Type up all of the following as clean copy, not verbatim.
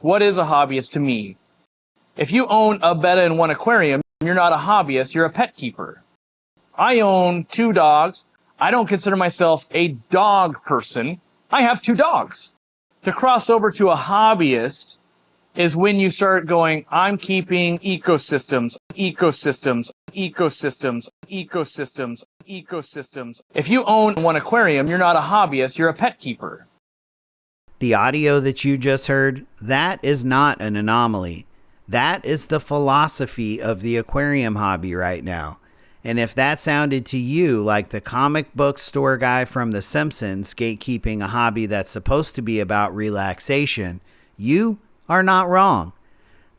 What is a hobbyist to me? If you own a Betta and One aquarium, you're not a hobbyist, you're a pet keeper. I own 2 dogs. I don't consider myself a dog person. I have 2 dogs. To cross over to a hobbyist is when you start going, I'm keeping ecosystems. If you own 1 aquarium, you're not a hobbyist, you're a pet keeper. The audio that you just heard, that is not an anomaly. That is the philosophy of the aquarium hobby right now. And if that sounded to you like the comic book store guy from The Simpsons gatekeeping a hobby that's supposed to be about relaxation, you are not wrong.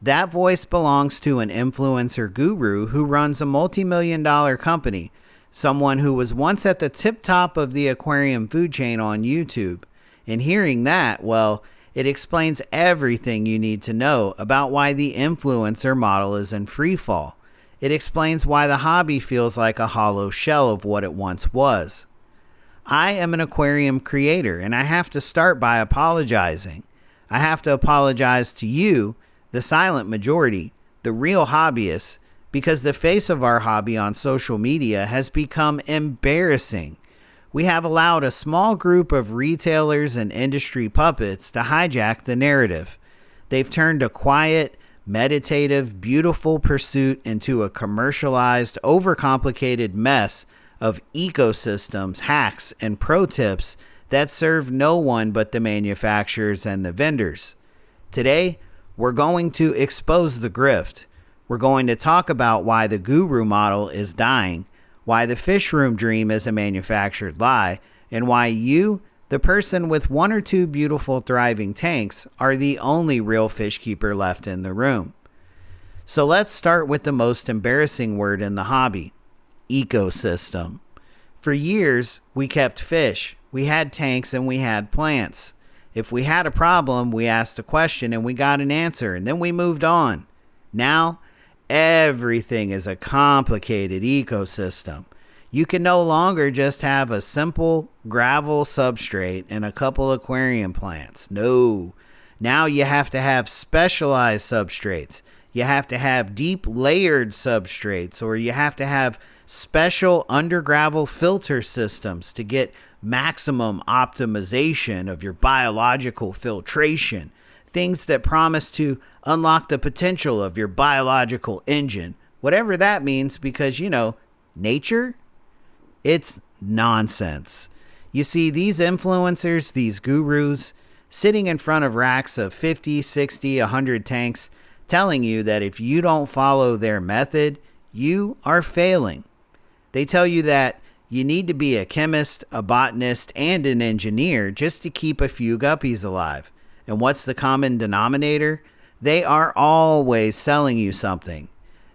That voice belongs to an influencer guru who runs a multi-million-dollar company, someone who was once at the tip top of the aquarium food chain on YouTube. And hearing that, well, it explains everything you need to know about why the influencer model is in free fall. It explains why the hobby feels like a hollow shell of what it once was. I am an aquarium creator, and I have to start by apologizing. I have to apologize to you, the silent majority, the real hobbyists, because the face of our hobby on social media has become embarrassing. We have allowed a small group of retailers and industry puppets to hijack the narrative. They've turned a quiet, meditative, beautiful pursuit into a commercialized, overcomplicated mess of ecosystems, hacks, and pro tips that serve no one but the manufacturers and the vendors. Today, we're going to expose the grift. We're going to talk about why the guru model is dying, why the fish room dream is a manufactured lie, and why you, the person with 1 or 2 beautiful thriving tanks, are the only real fish keeper left in the room. So let's start with the most embarrassing word in the hobby, ecosystem. For years, we kept fish. We had tanks and we had plants. If we had a problem, we asked a question and we got an answer, and then we moved on. Now, everything is a complicated ecosystem. You can no longer just have a simple gravel substrate and a couple aquarium plants. No. Now you have to have specialized substrates. You have to have deep layered substrates, or you have to have special under gravel filter systems to get maximum optimization of your biological filtration. Things that promise to unlock the potential of your biological engine. Whatever that means, because, nature, it's nonsense. You see, these influencers, these gurus, sitting in front of racks of 50, 60, 100 tanks, telling you that if you don't follow their method, you are failing. They tell you that you need to be a chemist, a botanist, and an engineer just to keep a few guppies alive. And what's the common denominator? They are always selling you something.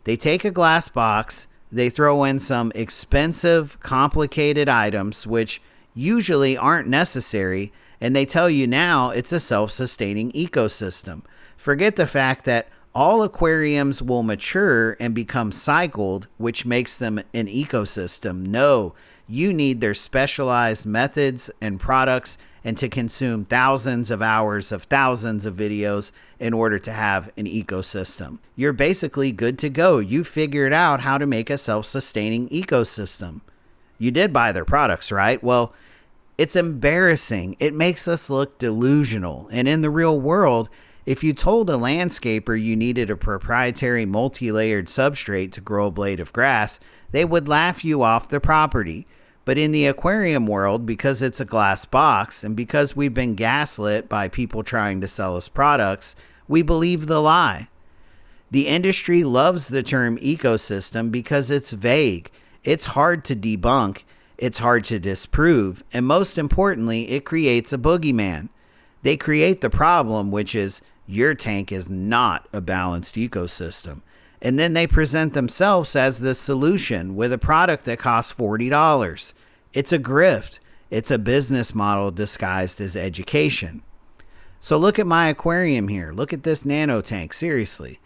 They take a glass box, they throw in some expensive, complicated items, which usually aren't necessary, and they tell you now it's a self-sustaining ecosystem. Forget the fact that all aquariums will mature and become cycled, which makes them an ecosystem. No, you need their specialized methods and products, and to consume thousands of hours of thousands of videos in order to have an ecosystem. You're basically good to go. You figured out how to make a self-sustaining ecosystem. You did buy their products, right? Well, it's embarrassing. It makes us look delusional. And in the real world, if you told a landscaper you needed a proprietary multi-layered substrate to grow a blade of grass, they would laugh you off the property. But in the aquarium world, because it's a glass box and because we've been gaslit by people trying to sell us products, we believe the lie. The industry loves the term ecosystem because it's vague. It's hard to debunk. It's hard to disprove. And most importantly, it creates a boogeyman. They create the problem, which is your tank is not a balanced ecosystem. And then they present themselves as the solution with a product that costs $40. It's a grift. It's a business model disguised as education. So look at my aquarium here. Look at this nano tank. Seriously.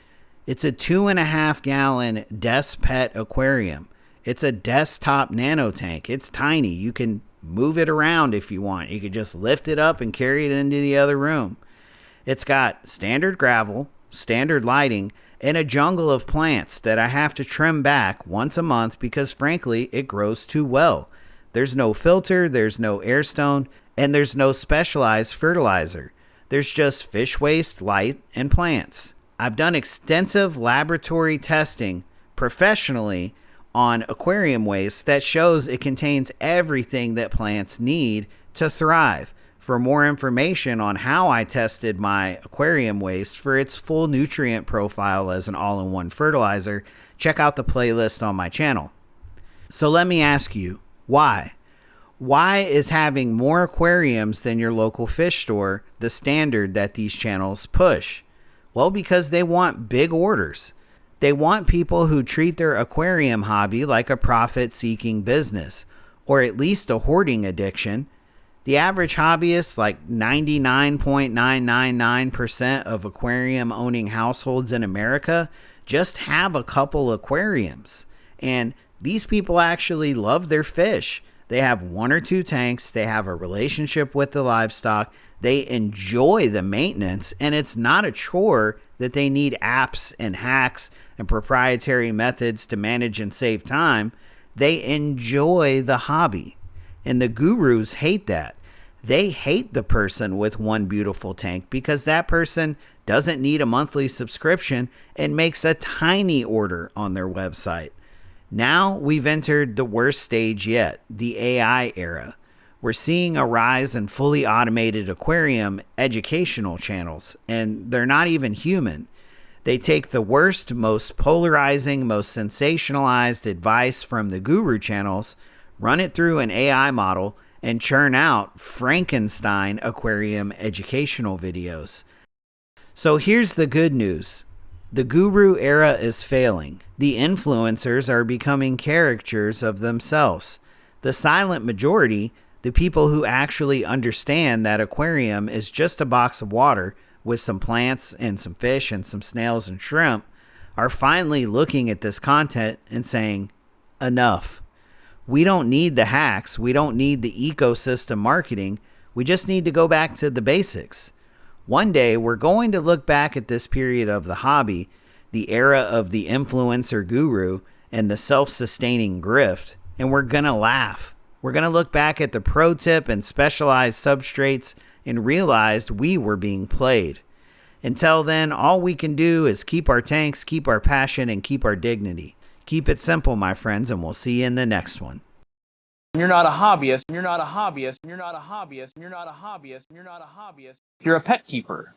It's a 2.5 gallon DeskPet aquarium. It's a desktop nano tank. It's tiny. You can move it around if you want. You could just lift it up and carry it into the other room. It's got standard gravel, standard lighting, and a jungle of plants that I have to trim back once a month because frankly, it grows too well. There's no filter, there's no air stone, and there's no specialized fertilizer. There's just fish waste, light, and plants. I've done extensive laboratory testing professionally on aquarium waste that shows it contains everything that plants need to thrive. For more information on how I tested my aquarium waste for its full nutrient profile as an all-in-one fertilizer, check out the playlist on my channel. So let me ask you, why? Why is having more aquariums than your local fish store the standard that these channels push? Well, because they want big orders. They want people who treat their aquarium hobby like a profit-seeking business, or at least a hoarding addiction. The average hobbyist, like 99.999% of aquarium-owning households in America, just have a couple aquariums. And these people actually love their fish. They have 1 or 2 tanks. They have a relationship with the livestock. They enjoy the maintenance, and it's not a chore that they need apps and hacks and proprietary methods to manage and save time. They enjoy the hobby. And the gurus hate that. They hate the person with one beautiful tank because that person doesn't need a monthly subscription and makes a tiny order on their website. Now we've entered the worst stage yet, the AI era. We're seeing a rise in fully automated aquarium educational channels, and they're not even human. They take the worst, most polarizing, most sensationalized advice from the guru channels, run it through an AI model, and churn out Frankenstein aquarium educational videos. So here's the good news. The guru era is failing. The influencers are becoming caricatures of themselves. The silent majority, the people who actually understand that aquarium is just a box of water with some plants and some fish and some snails and shrimp, are finally looking at this content and saying, enough. We don't need the hacks. We don't need the ecosystem marketing. We just need to go back to the basics. One day, we're going to look back at this period of the hobby, the era of the influencer guru and the self-sustaining grift, and we're going to laugh. We're going to look back at the pro tip and specialized substrates and realized we were being played. Until then, all we can do is keep our tanks, keep our passion, and keep our dignity. Keep it simple, my friends, and we'll see you in the next one. You're not a hobbyist. You're not a hobbyist. You're not a hobbyist. You're not a hobbyist. You're not a hobbyist. You're a pet keeper.